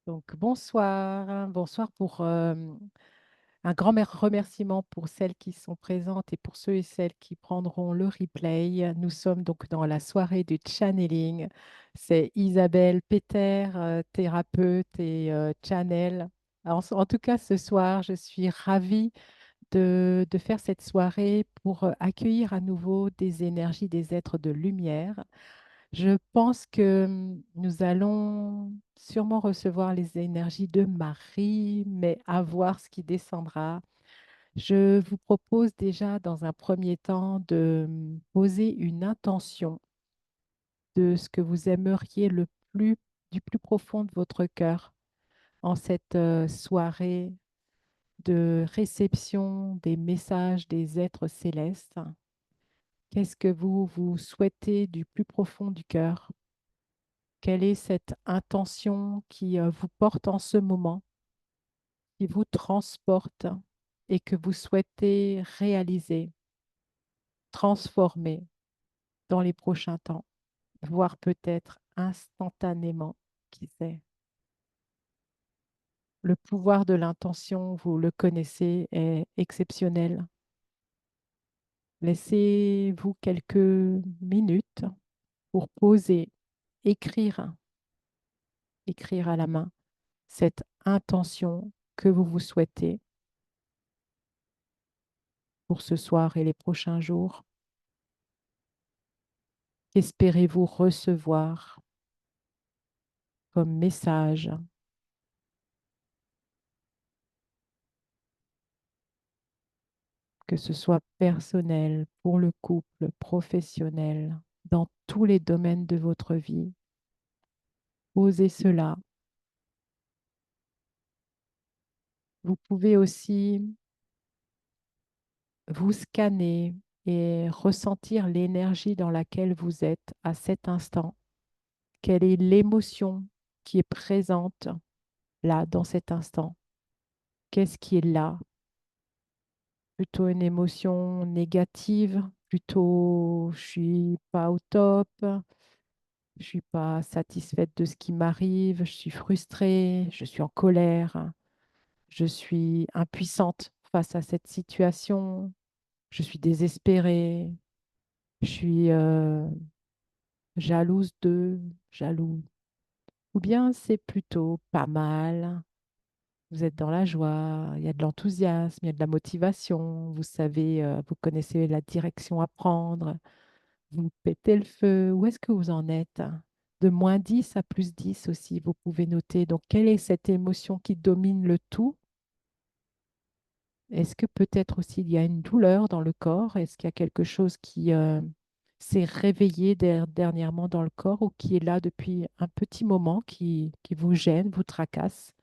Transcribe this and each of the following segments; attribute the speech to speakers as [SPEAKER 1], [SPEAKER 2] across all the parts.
[SPEAKER 1] Donc, bonsoir. Bonsoir pour un grand remerciement pour celles qui sont présentes et pour ceux et celles qui prendront le replay. Nous sommes donc dans la soirée du channeling. C'est Isabelle Peter, thérapeute et channel. En tout cas, ce soir, je suis ravie de faire cette soirée pour accueillir à nouveau des énergies des êtres de lumière. Je pense que nous allons sûrement recevoir les énergies de Marie, mais à voir ce qui descendra. Je vous propose déjà dans un premier temps de poser une intention de ce que vous aimeriez du plus profond de votre cœur en cette soirée de réception des messages des êtres célestes. Qu'est-ce que vous souhaitez du plus profond du cœur? Quelle est cette intention qui vous porte en ce moment, qui vous transporte et que vous souhaitez réaliser, transformer dans les prochains temps, voire peut-être instantanément, qui sait. Le pouvoir de l'intention, vous le connaissez, est exceptionnel. Laissez-vous quelques minutes pour poser, écrire, écrire à la main cette intention que vous souhaitez pour ce soir et les prochains jours. Qu'espérez-vous recevoir comme message, que ce soit personnel, pour le couple, professionnel, dans tous les domaines de votre vie? Osez cela. Vous pouvez aussi vous scanner et ressentir l'énergie dans laquelle vous êtes à cet instant. Quelle est l'émotion qui est présente là, dans cet instant? Qu'est-ce qui est là? Plutôt une émotion négative, plutôt je suis pas au top, je suis pas satisfaite de ce qui m'arrive, je suis frustrée, je suis en colère, je suis impuissante face à cette situation, je suis désespérée, je suis jalouse de, jaloux. Ou bien c'est plutôt pas mal. Vous êtes dans la joie, il y a de l'enthousiasme, il y a de la motivation, vous savez, vous connaissez la direction à prendre, vous pétez le feu. Où est-ce que vous en êtes? De -10 à +10 aussi, vous pouvez noter. Donc, quelle est cette émotion qui domine le tout? Est-ce que peut-être aussi il y a une douleur dans le corps? Est-ce qu'il y a quelque chose qui s'est réveillé dernièrement dans le corps ou qui est là depuis un petit moment, qui vous gêne, vous tracasse?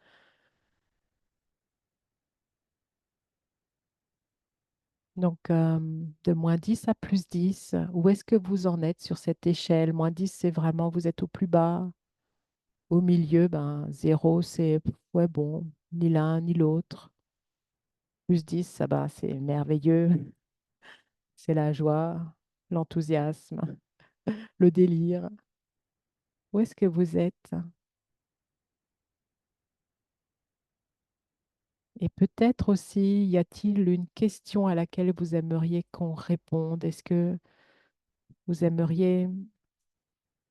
[SPEAKER 1] Donc, de -10 à +10, où est-ce que vous en êtes sur cette échelle? -10, c'est vraiment, vous êtes au plus bas. Au milieu, ben, 0, c'est ouais, bon, ni l'un ni l'autre. +10, ça va, c'est merveilleux. C'est la joie, l'enthousiasme, le délire. Où est-ce que vous êtes? Et peut-être aussi, y a-t-il une question à laquelle vous aimeriez qu'on réponde? Est-ce que vous aimeriez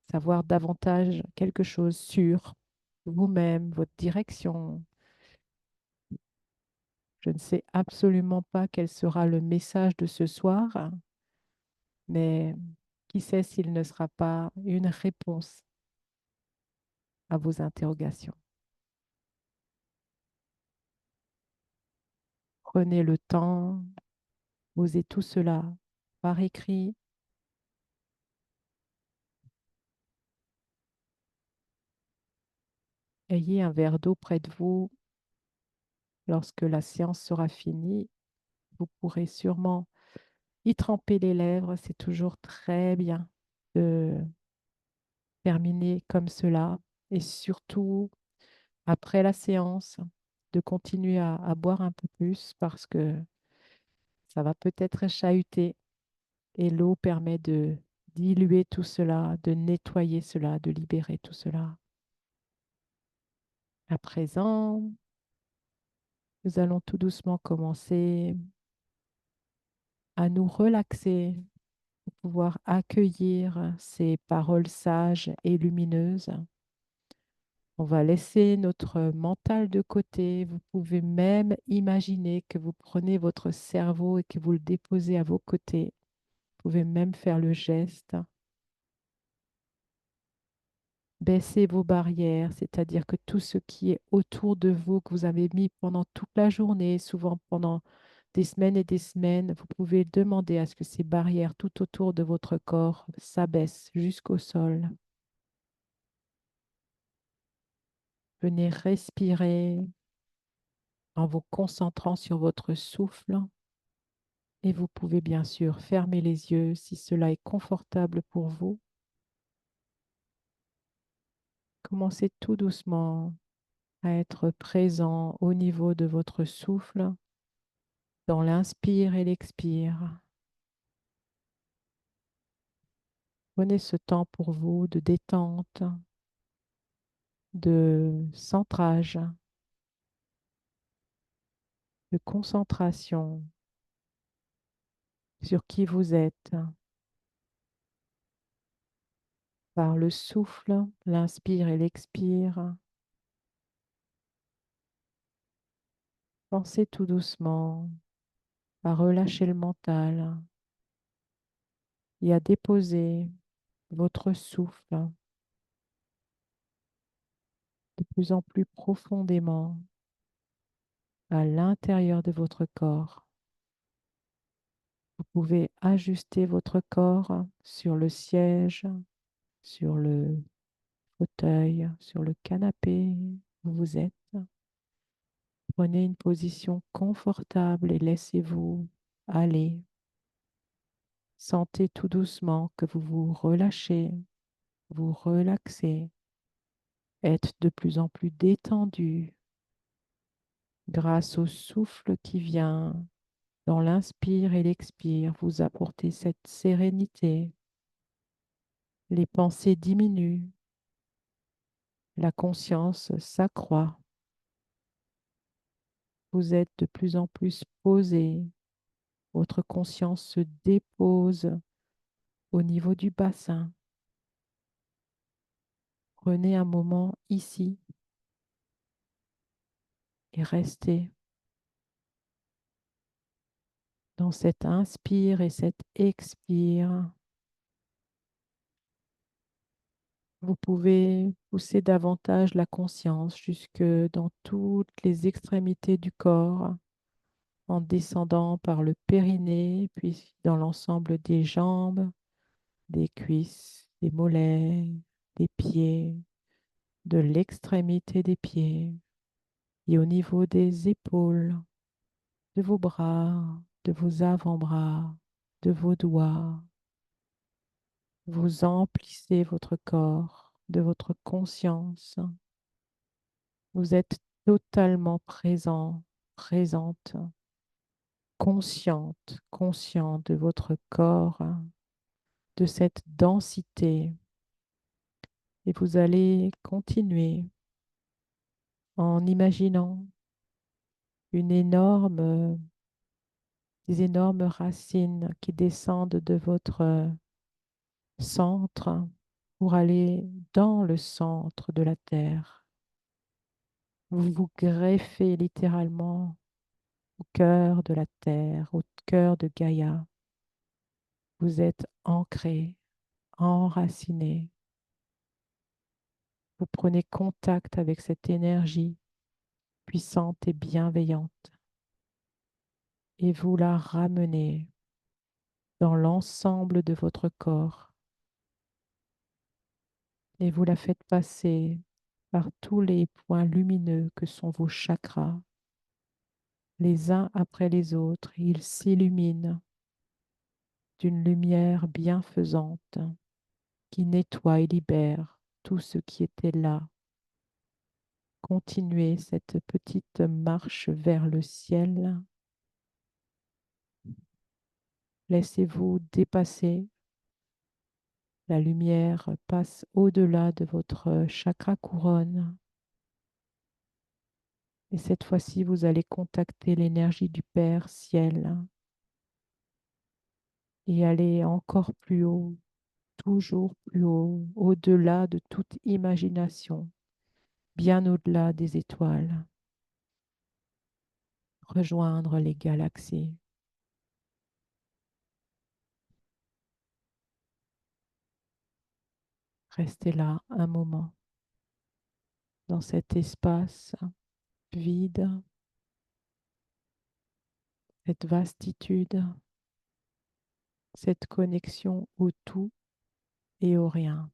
[SPEAKER 1] savoir davantage quelque chose sur vous-même, votre direction? Je ne sais absolument pas quel sera le message de ce soir, mais qui sait s'il ne sera pas une réponse à vos interrogations. Prenez le temps, posez tout cela par écrit. Ayez un verre d'eau près de vous. Lorsque la séance sera finie, vous pourrez sûrement y tremper les lèvres. C'est toujours très bien de terminer comme cela. Et surtout, après la séance, de continuer à boire un peu plus parce que ça va peut-être chahuter et l'eau permet de diluer tout cela, de nettoyer cela, de libérer tout cela. À présent, nous allons tout doucement commencer à nous relaxer pour pouvoir accueillir ces paroles sages et lumineuses. On va laisser notre mental de côté. Vous pouvez même imaginer que vous prenez votre cerveau et que vous le déposez à vos côtés. Vous pouvez même faire le geste. Baissez vos barrières, c'est-à-dire que tout ce qui est autour de vous, que vous avez mis pendant toute la journée, souvent pendant des semaines et des semaines, vous pouvez demander à ce que ces barrières tout autour de votre corps s'abaissent jusqu'au sol. Venez respirer en vous concentrant sur votre souffle et vous pouvez bien sûr fermer les yeux si cela est confortable pour vous. Commencez tout doucement à être présent au niveau de votre souffle dans l'inspire et l'expire. Prenez ce temps pour vous de détente, de centrage, de concentration sur qui vous êtes par le souffle, l'inspire et l'expire. Pensez tout doucement à relâcher le mental et à déposer votre souffle de plus en plus profondément à l'intérieur de votre corps. Vous pouvez ajuster votre corps sur le siège, sur le fauteuil, sur le canapé où vous êtes. Prenez une position confortable et laissez-vous aller. Sentez tout doucement que vous vous relâchez, vous relaxez, êtes de plus en plus détendu grâce au souffle qui vient dans l'inspire et l'expire. Vous apportez cette sérénité. Les pensées diminuent, la conscience s'accroît. Vous êtes de plus en plus posé. Votre conscience se dépose au niveau du bassin. Prenez un moment ici et restez dans cet inspire et cet expire. Vous pouvez pousser davantage la conscience jusque dans toutes les extrémités du corps en descendant par le périnée, puis dans l'ensemble des jambes, des cuisses, des mollets, des pieds, de l'extrémité des pieds et au niveau des épaules, de vos bras, de vos avant-bras, de vos doigts. Vous emplissez votre corps de votre conscience. Vous êtes totalement présent, présente, consciente, conscient de votre corps, de cette densité. Et vous allez continuer en imaginant une énorme, des énormes racines qui descendent de votre centre pour aller dans le centre de la Terre. Vous vous greffez littéralement au cœur de la Terre, au cœur de Gaïa. Vous êtes ancré, enraciné. Vous prenez contact avec cette énergie puissante et bienveillante et vous la ramenez dans l'ensemble de votre corps et vous la faites passer par tous les points lumineux que sont vos chakras, les uns après les autres. Ils s'illuminent d'une lumière bienfaisante qui nettoie et libère tout ce qui était là. Continuez cette petite marche vers le ciel. Laissez-vous dépasser. La lumière passe au-delà de votre chakra couronne Et cette fois-ci, vous allez contacter l'énergie du Père Ciel et aller encore plus haut, toujours plus haut, au-delà de toute imagination, bien au-delà des étoiles, rejoindre les galaxies. Restez là un moment, dans cet espace vide, cette vastitude, cette connexion au tout et au rien.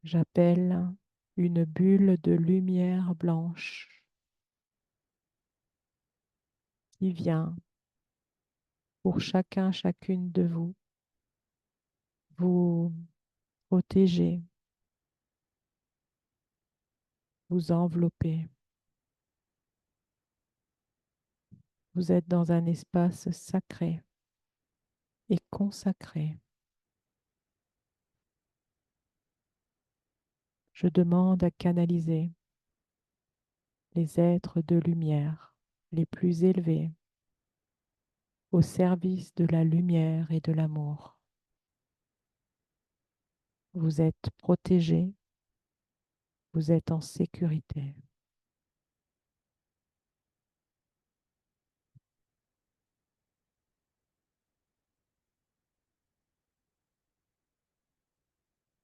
[SPEAKER 1] J'appelle une bulle de lumière blanche qui vient pour chacun, chacune de vous, vous protéger, vous envelopper. Vous êtes dans un espace sacré et consacré. Je demande à canaliser les êtres de lumière les plus élevés au service de la lumière et de l'amour. Vous êtes protégés, vous êtes en sécurité.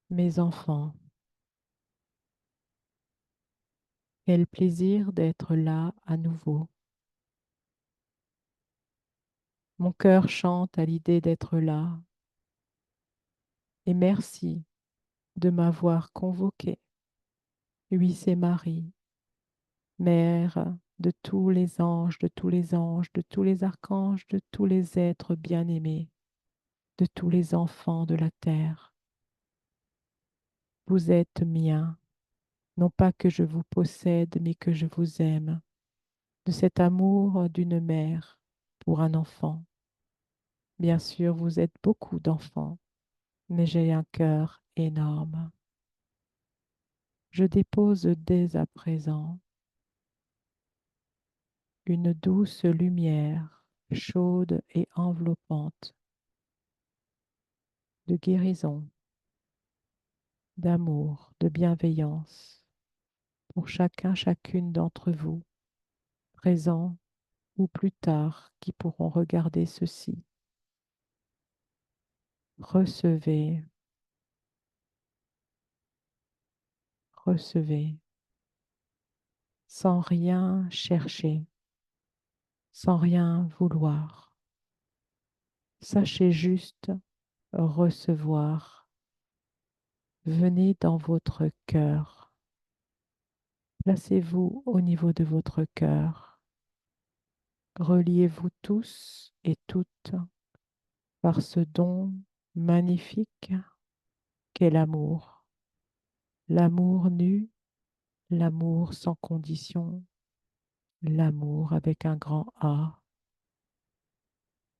[SPEAKER 1] Mes enfants, quel plaisir d'être là à nouveau. Mon cœur chante à l'idée d'être là et merci de m'avoir convoqué. Huissier Marie, Mère de tous les anges, de tous les anges, de tous les archanges, de tous les êtres bien-aimés, de tous les enfants de la terre. Vous êtes miens, non pas que je vous possède, mais que je vous aime, de cet amour d'une mère pour un enfant. Bien sûr, vous êtes beaucoup d'enfants, mais j'ai un cœur énorme. Je dépose dès à présent une douce lumière, chaude et enveloppante, de guérison, d'amour, de bienveillance pour chacun, chacune d'entre vous, présents ou plus tard, qui pourront regarder ceci. Recevez, recevez, sans rien chercher, sans rien vouloir. Sachez juste recevoir. Venez dans votre cœur. Placez-vous au niveau de votre cœur. Reliez-vous tous et toutes par ce don magnifique qu'est l'amour. L'amour nu, l'amour sans condition, l'amour avec un grand A.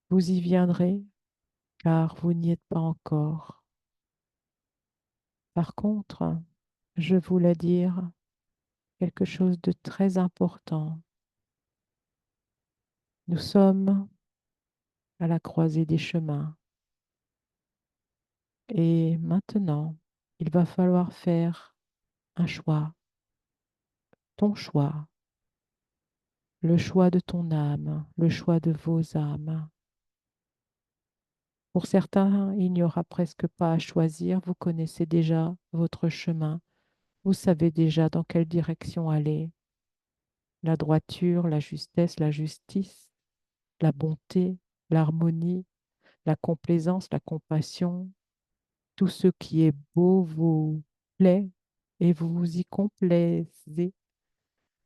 [SPEAKER 1] Vous y viendrez car vous n'y êtes pas encore. Par contre, je voulais dire quelque chose de très important. Nous sommes à la croisée des chemins et maintenant, il va falloir faire un choix, ton choix, le choix de ton âme, le choix de vos âmes. Pour certains, il n'y aura presque pas à choisir, vous connaissez déjà votre chemin, vous savez déjà dans quelle direction aller. La droiture, la justesse, la justice, la bonté, l'harmonie, la complaisance, la compassion, tout ce qui est beau vous plaît et vous vous y complaisez.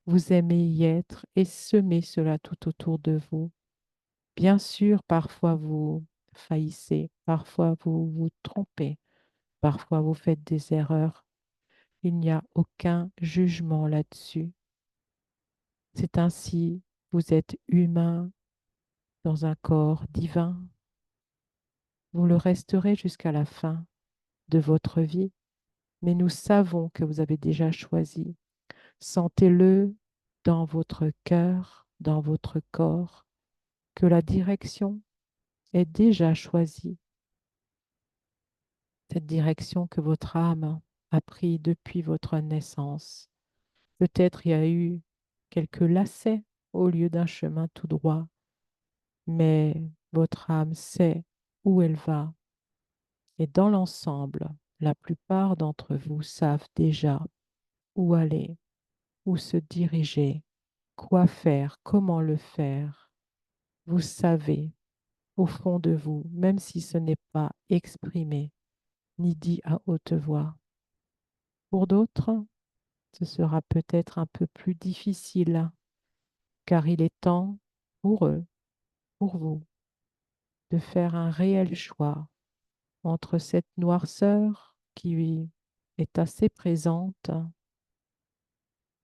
[SPEAKER 1] Vous aimez y être et semez cela tout autour de vous. Bien sûr, parfois vous faillissez, parfois vous vous trompez, parfois vous faites des erreurs. Il n'y a aucun jugement là-dessus. C'est ainsi, vous êtes humain dans un corps divin. Vous le resterez jusqu'à la fin de votre vie. mais nous savons que vous avez déjà choisi. Sentez-le dans votre cœur, dans votre corps, que la direction est déjà choisie, cette direction que votre âme a prise depuis votre naissance. Peut-être il y a eu quelques lacets au lieu d'un chemin tout droit, mais votre âme sait où elle va. Et dans l'ensemble, la plupart d'entre vous savent déjà où aller, où se diriger, quoi faire, comment le faire. Vous savez au fond de vous, même si ce n'est pas exprimé ni dit à haute voix. Pour d'autres, ce sera peut-être un peu plus difficile, car il est temps pour eux, pour vous, de faire un réel choix entre cette noirceur qui est assez présente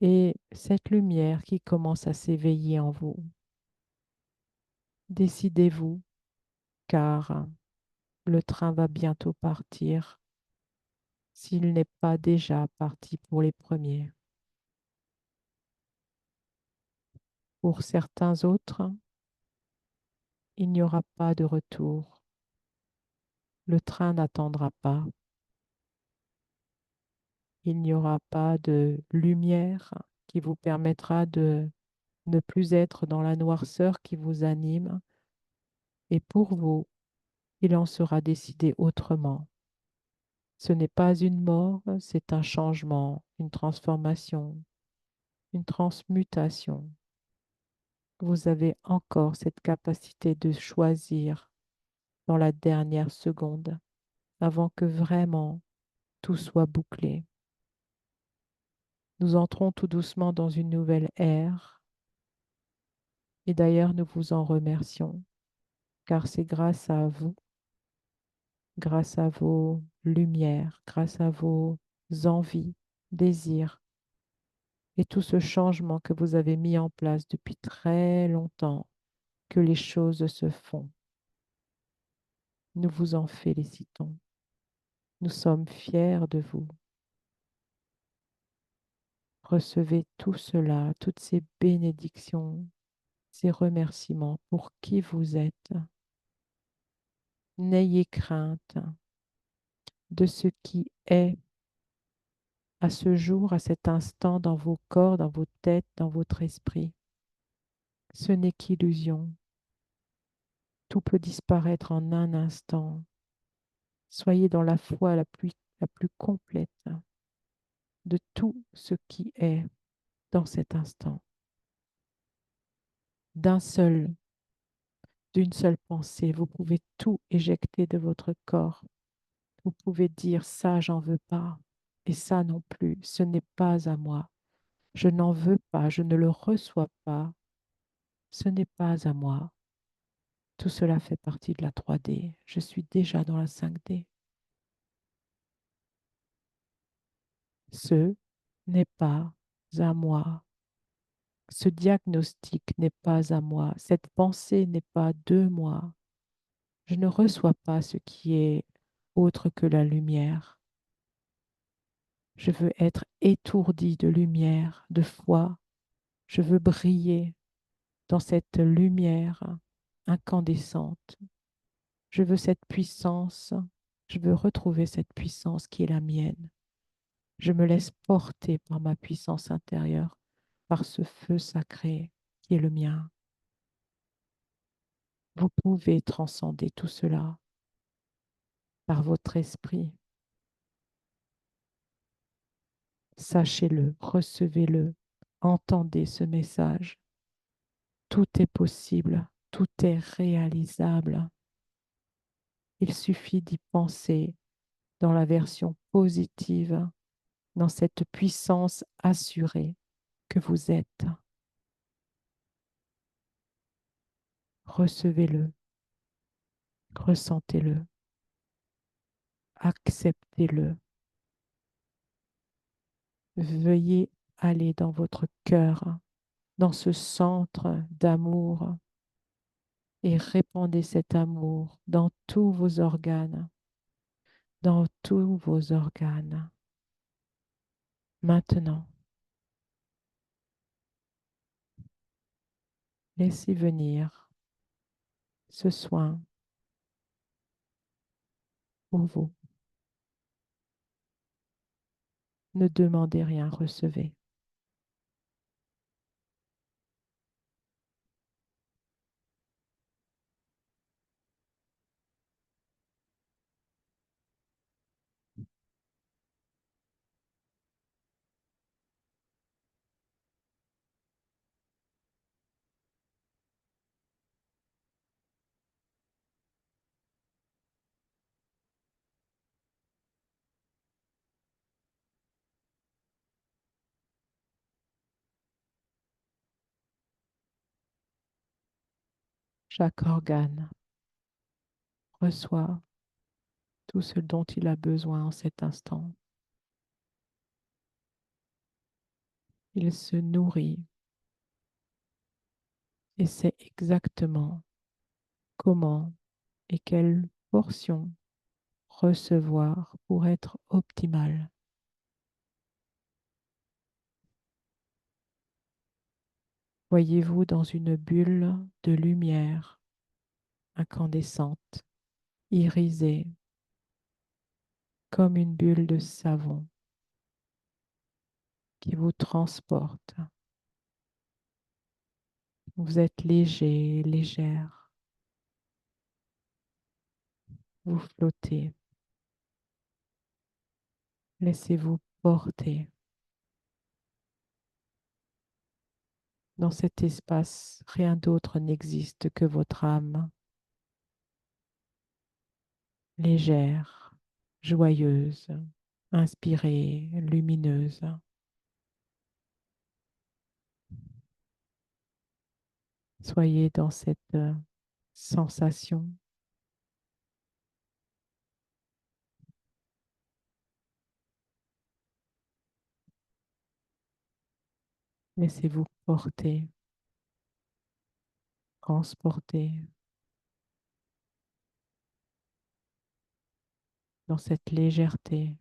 [SPEAKER 1] et cette lumière qui commence à s'éveiller en vous. Décidez-vous, car le train va bientôt partir, s'il n'est pas déjà parti pour les premiers. Pour certains autres, il n'y aura pas de retour. Le train n'attendra pas. Il n'y aura pas de lumière qui vous permettra de ne plus être dans la noirceur qui vous anime. Et pour vous, il en sera décidé autrement. Ce n'est pas une mort, c'est un changement, une transformation, une transmutation. Vous avez encore cette capacité de choisir dans la dernière seconde avant que vraiment tout soit bouclé. Nous entrons tout doucement dans une nouvelle ère et d'ailleurs nous vous en remercions car c'est grâce à vous, grâce à vos lumières, grâce à vos envies, désirs et tout ce changement que vous avez mis en place depuis très longtemps que les choses se font. Nous vous en félicitons. Nous sommes fiers de vous. Recevez tout cela, toutes ces bénédictions, ces remerciements pour qui vous êtes. N'ayez crainte de ce qui est à ce jour, à cet instant, dans vos corps, dans vos têtes, dans votre esprit. Ce n'est qu'illusion. Tout peut disparaître en un instant. Soyez dans la foi la plus complète de tout ce qui est dans cet instant. D'une seule pensée, vous pouvez tout éjecter de votre corps. Vous pouvez dire ça, j'en veux pas, et ça non plus, ce n'est pas à moi. Je n'en veux pas, je ne le reçois pas, ce n'est pas à moi. Tout cela fait partie de la 3D. Je suis déjà dans la 5D. Ce n'est pas à moi. Ce diagnostic n'est pas à moi. Cette pensée n'est pas de moi. Je ne reçois pas ce qui est autre que la lumière. Je veux être étourdi de lumière, de foi. Je veux briller dans cette lumière incandescente. Je veux cette puissance. Je veux retrouver cette puissance qui est la mienne. Je me laisse porter par ma puissance intérieure, par ce feu sacré qui est le mien. Vous pouvez transcender tout cela par votre esprit. Sachez-le, recevez-le, entendez ce message. Tout est possible, tout est réalisable. Il suffit d'y penser dans la version positive, dans cette puissance assurée que vous êtes. Recevez-le, ressentez-le, acceptez-le. Veuillez aller dans votre cœur, dans ce centre d'amour et répandez cet amour dans tous vos organes, dans tous vos organes. Maintenant, laissez venir ce soin pour vous. Ne demandez rien, recevez. Chaque organe reçoit tout ce dont il a besoin en cet instant. Il se nourrit et sait exactement comment et quelle portion recevoir pour être optimal. Voyez-vous dans une bulle de lumière incandescente, irisée comme une bulle de savon qui vous transporte. Vous êtes léger, légère. Vous flottez. Laissez-vous porter dans cet espace. Rien d'autre n'existe que votre âme, légère, joyeuse, inspirée, lumineuse. Soyez dans cette sensation. Laissez-vous porter, transporter dans cette légèreté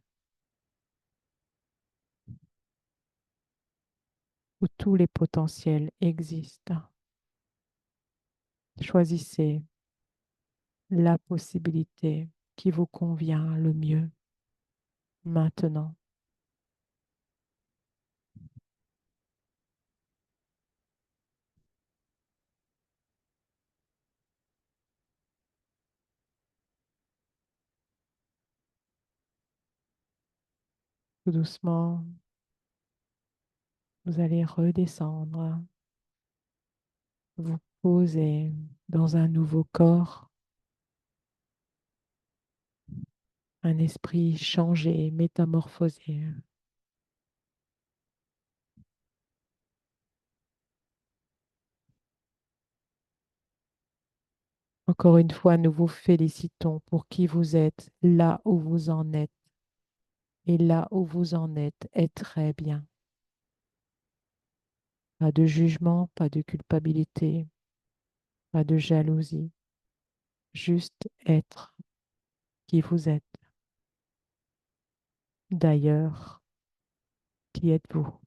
[SPEAKER 1] où tous les potentiels existent. Choisissez la possibilité qui vous convient le mieux maintenant. Tout doucement, vous allez redescendre, vous poser dans un nouveau corps, un esprit changé, métamorphosé. Encore une fois, nous vous félicitons pour qui vous êtes, là où vous en êtes. Et là où vous en êtes est très bien. Pas de jugement, pas de culpabilité, pas de jalousie. Juste être qui vous êtes. D'ailleurs, qui êtes-vous?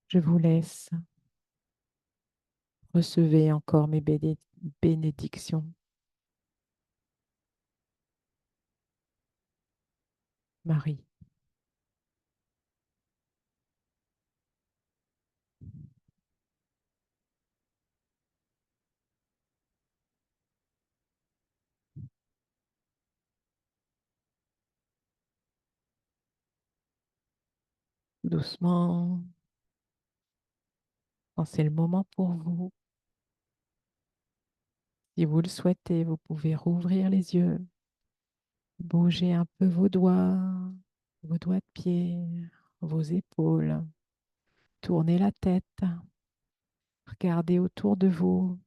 [SPEAKER 1] Je vous laisse. Recevez encore mes bénédictions. Marie. Doucement, quand c'est le moment pour vous, si vous le souhaitez, vous pouvez rouvrir les yeux, bouger un peu vos doigts de pied, vos épaules, tournez la tête, regardez autour de vous,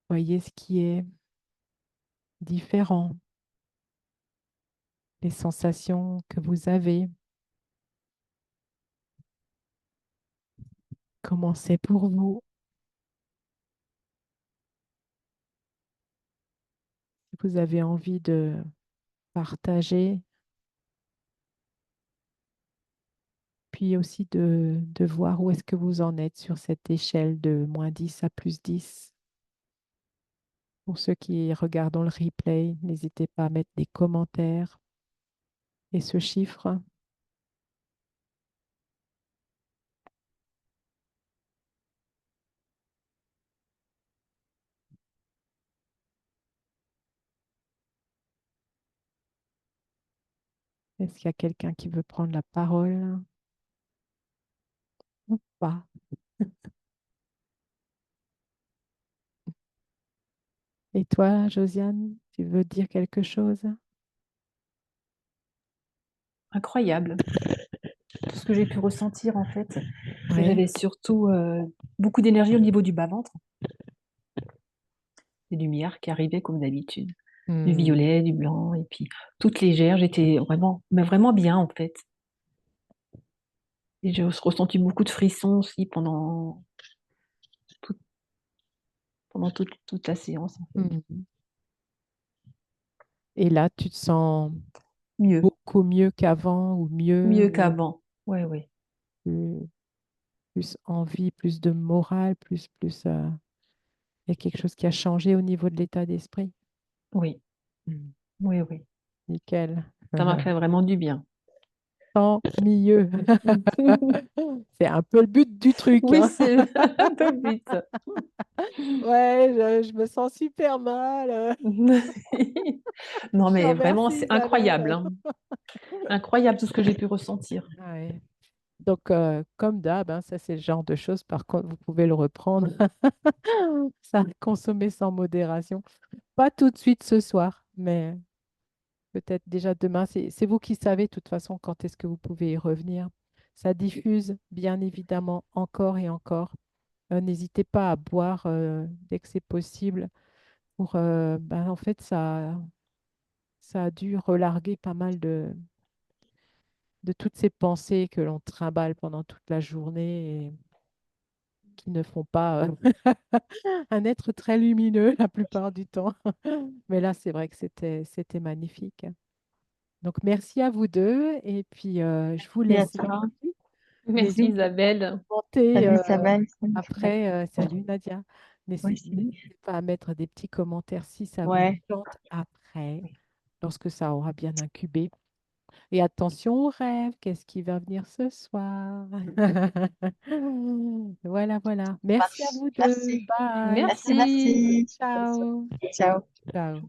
[SPEAKER 1] voyez ce qui est différent, les sensations que vous avez, comment c'est pour vous. Si vous avez envie de partager, puis aussi de voir où est-ce que vous en êtes sur cette échelle de -10 à +10. Pour ceux qui regardent le replay, n'hésitez pas à mettre des commentaires et ce chiffre. Est-ce qu'il y a quelqu'un qui veut prendre la parole ou pas? Et toi, Josiane, tu veux dire quelque chose?
[SPEAKER 2] Incroyable, tout ce que j'ai pu ressentir en fait. Et
[SPEAKER 1] Ouais.
[SPEAKER 2] j'avais surtout beaucoup d'énergie au niveau du bas-ventre, des lumières qui arrivaient comme d'habitude, du
[SPEAKER 1] Hmm.
[SPEAKER 2] violet, du blanc, et puis toute légère, j'étais vraiment, mais vraiment bien en fait. Et j'ai ressenti beaucoup de frissons aussi tout- pendant toute la séance en fait.
[SPEAKER 1] Hmm. Et là, tu te sens
[SPEAKER 2] Mieux,
[SPEAKER 1] beaucoup mieux qu'avant ou mieux
[SPEAKER 2] mieux
[SPEAKER 1] ou
[SPEAKER 2] qu'avant. Ouais, ouais,
[SPEAKER 1] plus, plus envie, plus de morale, il y a quelque chose qui a changé au niveau de l'état d'esprit.
[SPEAKER 2] oui,
[SPEAKER 1] Hmm.
[SPEAKER 2] oui, oui.
[SPEAKER 1] Nickel.
[SPEAKER 2] Ça m'a fait vraiment du bien.
[SPEAKER 1] Tant mieux. C'est un peu le but du truc,
[SPEAKER 2] Oui,
[SPEAKER 1] hein.
[SPEAKER 2] c'est un peu le but.
[SPEAKER 1] Ouais, je me sens super mal.
[SPEAKER 2] Non,
[SPEAKER 1] Je te
[SPEAKER 2] mais vraiment,
[SPEAKER 1] remercie,
[SPEAKER 2] c'est incroyable,
[SPEAKER 1] Isabelle.
[SPEAKER 2] hein. Incroyable tout ce que j'ai pu ressentir.
[SPEAKER 1] Ouais. Donc, comme d'hab, hein, ça c'est le genre de choses, par contre, vous pouvez le reprendre. Ça, consommer sans modération. Pas tout de suite ce soir, mais peut-être déjà demain. C'est vous qui savez, de toute façon, quand est-ce que vous pouvez y revenir. Ça diffuse, bien évidemment, encore et encore. N'hésitez pas à boire dès que c'est possible. En fait, ça a dû relarguer pas mal de toutes ces pensées que l'on trimballe pendant toute la journée et qui ne font pas un être très lumineux la plupart du temps. Mais là, c'est vrai que c'était magnifique. Donc, merci à vous deux. Et puis, je vous
[SPEAKER 3] Et à
[SPEAKER 1] laisse là.
[SPEAKER 3] toi.
[SPEAKER 2] Merci
[SPEAKER 1] N'hésitez pas à
[SPEAKER 2] Isabelle.
[SPEAKER 1] commenter
[SPEAKER 3] Salut Isabelle, salut Isabelle.
[SPEAKER 1] après. Salut Nadia.
[SPEAKER 3] Oui, salut.
[SPEAKER 1] N'hésitez pas à mettre des petits commentaires si ça vous
[SPEAKER 3] Ouais.
[SPEAKER 1] chante après, lorsque ça aura bien incubé. Et attention aux rêves, qu'est-ce qui va venir ce soir? Voilà, voilà. Merci à
[SPEAKER 3] Marche.
[SPEAKER 1] vous deux.
[SPEAKER 3] Merci.
[SPEAKER 1] Bye.
[SPEAKER 3] Merci,
[SPEAKER 2] Merci.
[SPEAKER 3] merci.
[SPEAKER 1] Ciao.
[SPEAKER 3] Ciao.
[SPEAKER 1] Ciao.